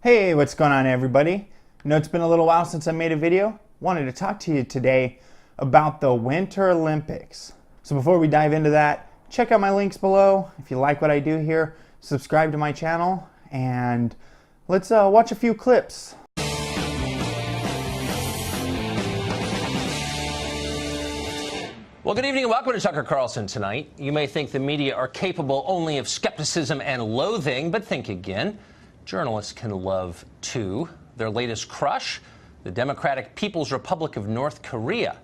Hey, what's going on, everybody? I know it's been a little while since I made a video. Wanted to talk to you today about the Winter Olympics. So before we dive into that, check out my links below. If you like what I do here, subscribe to my channel, and let's watch a few clips. Well, good evening and welcome to Tucker Carlson tonight. You may think the media are capable only of skepticism and loathing, but think again. Journalists can love, too. Their latest crush, the Democratic People's Republic of North Korea.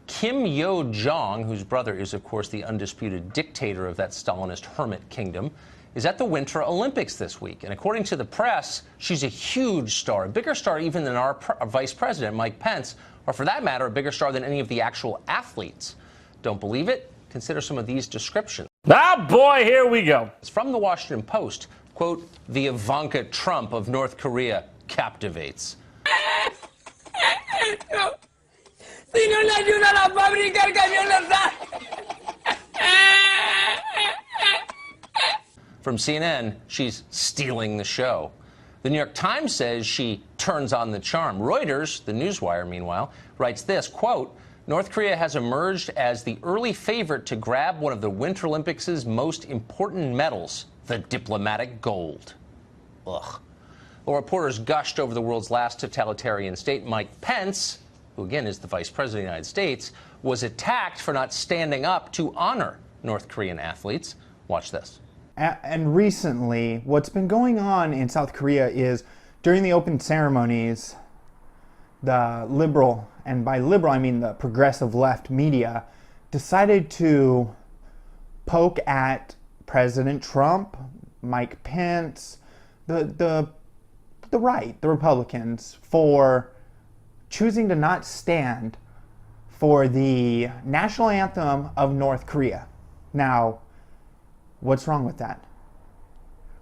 Kim Yo-jong, whose brother is, of course, the undisputed dictator of that Stalinist hermit kingdom, is at the Winter Olympics this week. And according to the press, she's a huge star, a bigger star even than our Vice President, Mike Pence, or for that matter, a bigger star than any of the actual athletes. Don't believe it? Consider some of these descriptions. Ah, boy, here we go. It's from the Washington Post. Quote, the Ivanka Trump of North Korea captivates. From CNN, she's stealing the show. The New York Times says she turns on the charm. Reuters, the newswire, meanwhile, writes this, quote, North Korea has emerged as the early favorite to grab one of the Winter Olympics' most important medals, the diplomatic gold. Ugh. Well, reporters gushed over the world's last totalitarian state. Mike Pence, who again is the Vice President of the United States, was attacked for not standing up to honor North Korean athletes. Watch this. And recently, what's been going on in South Korea is during the open ceremonies, the liberal, and by liberal I mean the progressive left media, decided to poke at President Trump, Mike Pence, the right, the Republicans, for choosing to not stand for the national anthem of North Korea. Now, what's wrong with that?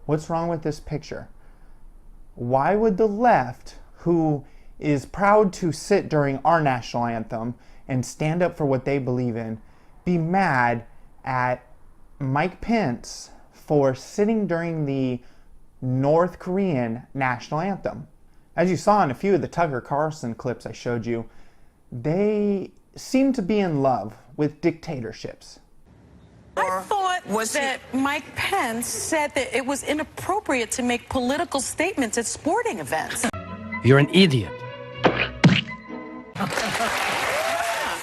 What's wrong with this picture? Why would the left, who is proud to sit during our national anthem and stand up for what they believe in, be mad at Mike Pence for sitting during the North Korean national anthem? As you saw in a few of the Tucker Carlson clips I showed you, they seem to be in love with dictatorships. I thought that Mike Pence said that it was inappropriate to make political statements at sporting events. You're an idiot.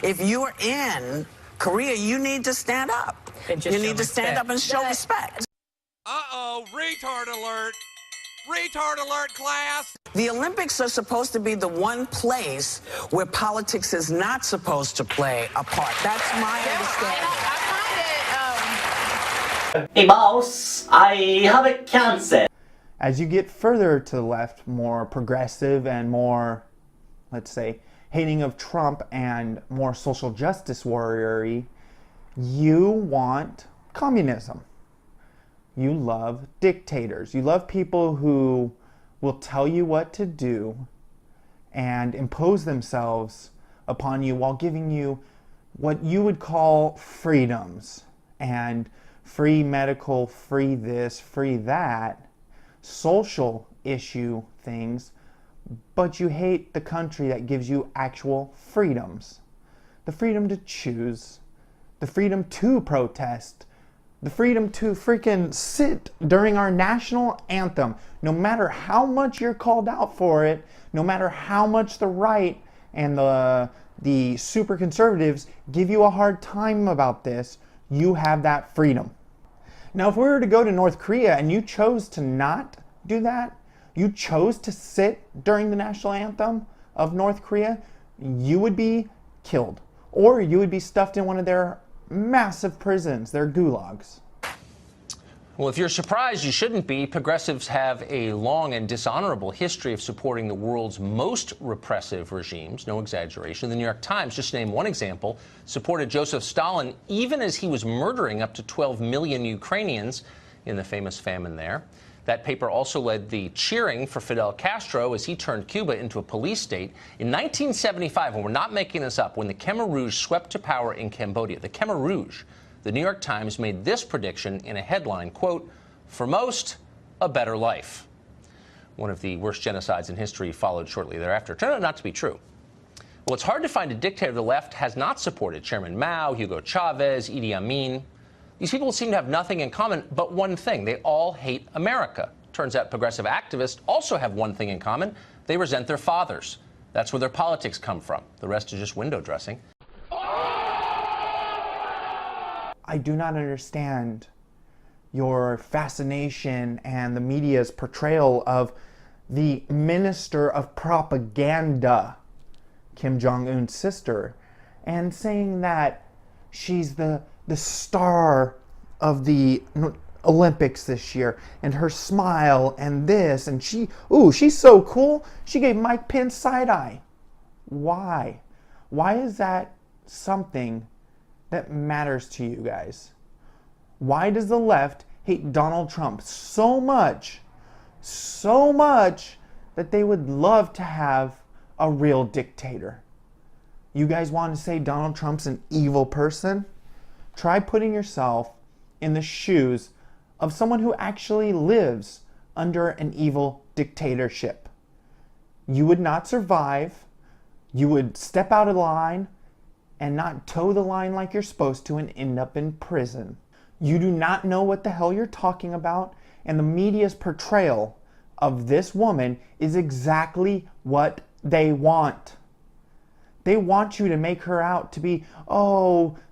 If you're in Korea, you need to stand up. You need to stand up and show respect. Uh-oh, retard alert. Retard alert, class. The Olympics are supposed to be the one place where politics is not supposed to play a part. That's my understanding. Hey boss, I have a cancer. As you get further to the left, more progressive and more, let's say, hating of Trump and more social justice warrior-y, you want communism. You love dictators. You love people who will tell you what to do and impose themselves upon you while giving you what you would call freedoms, and free medical, free this, free that, social issue things, but you hate the country that gives you actual freedoms. The freedom to choose, the freedom to protest, the freedom to freaking sit during our national anthem, no matter how much you're called out for it, no matter how much the right and the super conservatives give you a hard time about this, you have that freedom. Now, if we were to go to North Korea and you chose to not do that, you chose to sit during the national anthem of North Korea, you would be killed. Or you would be stuffed in one of their massive prisons, their gulags. Well, if you're surprised, you shouldn't be. Progressives have a long and dishonorable history of supporting the world's most repressive regimes, no exaggeration. The New York Times, just to name one example, supported Joseph Stalin even as he was murdering up to 12 million Ukrainians in the famous famine there. That paper also led the cheering for Fidel Castro as he turned Cuba into a police state. In 1975, and we're not making this up, when the Khmer Rouge swept to power in Cambodia, the Khmer Rouge, the New York Times made this prediction in a headline, quote, "For most, a better life." One of the worst genocides in history followed shortly thereafter. Turned out not to be true. Well, it's hard to find a dictator the left has not supported. Chairman Mao, Hugo Chavez, Idi Amin. These people seem to have nothing in common but one thing. They all hate America. Turns out progressive activists also have one thing in common. They resent their fathers. That's where their politics come from. The rest is just window dressing. I do not understand your fascination and the media's portrayal of the minister of propaganda, Kim Jong-un's sister, and saying that she's the star of the Olympics this year, and her smile and this, and she's so cool. She gave Mike Pence side-eye. Why? Why is that something that matters to you guys? Why does the left hate Donald Trump so much that they would love to have a real dictator? You guys want to say Donald Trump's an evil person? Try putting yourself in the shoes of someone who actually lives under an evil dictatorship. You would not survive. You would step out of line and not toe the line like you're supposed to and end up in prison. You do not know what the hell you're talking about, and the media's portrayal of this woman is exactly what they want. They want you to make her out to be,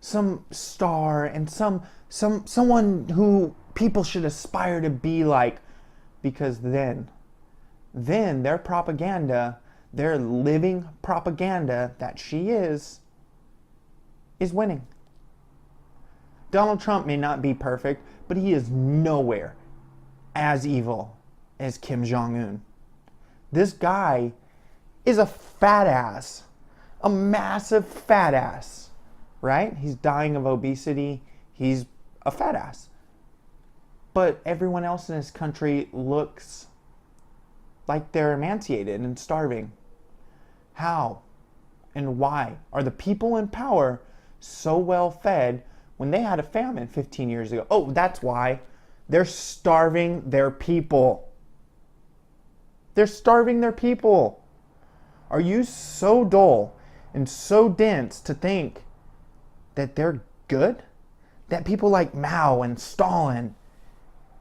some star and someone who people should aspire to be like, because then their propaganda, their living propaganda that she is winning. Donald Trump may not be perfect, but he is nowhere as evil as Kim Jong-un. This guy is a fat ass, a massive fat ass, right? He's dying of obesity. He's a fat ass. But everyone else in this country looks like they're emaciated and starving. How and why are the people in power so well fed when they had a famine 15 years ago? Oh, that's why. They're starving their people. They're starving their people. Are you so dull and so dense to think that they're good? That people like Mao and Stalin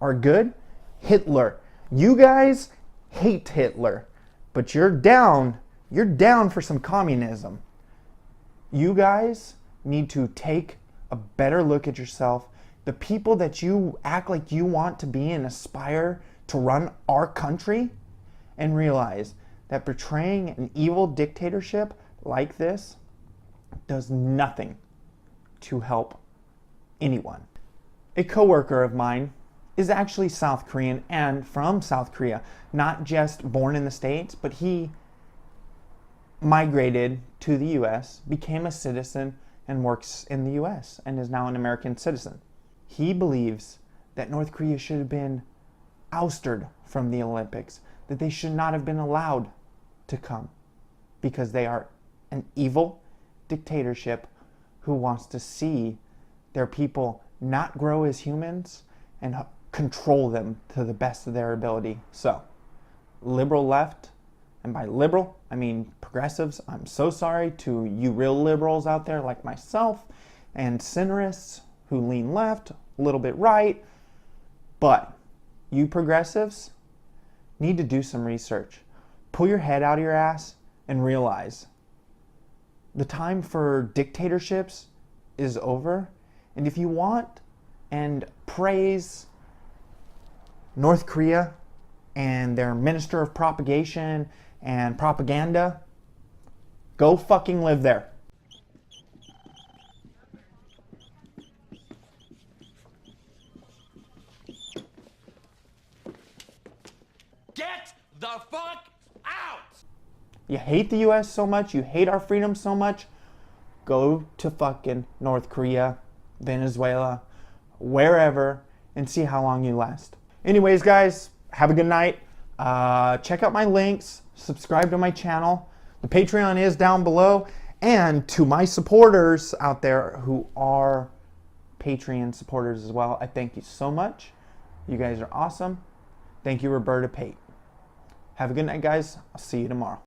are good? Hitler. You guys hate Hitler, but you're down for some communism. You guys need to take a better look at yourself. The people that you act like you want to be and aspire to run our country, and realize that portraying an evil dictatorship like this does nothing to help anyone. A coworker of mine is actually South Korean and from South Korea, not just born in the States, but he migrated to the US, became a citizen, and works in the US and is now an American citizen. He believes that North Korea should have been ousted from the Olympics, that they should not have been allowed to come because they are an evil dictatorship who wants to see their people not grow as humans and control them to the best of their ability. So, liberal left, and by liberal, I mean progressives, I'm so sorry to you real liberals out there like myself, and centrists who lean left, a little bit right, but you progressives need to do some research. Pull your head out of your ass and realize the time for dictatorships is over. And if you want and praise North Korea and their minister of propagation and propaganda, go fucking live there. Get the fuck out! You hate the US so much, you hate our freedom so much, go to fucking North Korea, Venezuela, wherever, and see how long you last. Anyways, guys, have a good night. Check out my links, subscribe to my channel. The Patreon is down below. And to my supporters out there who are Patreon supporters as well, I thank you so much. You guys are awesome. Thank you, Roberta Pate. Have a good night, guys. I'll see you tomorrow.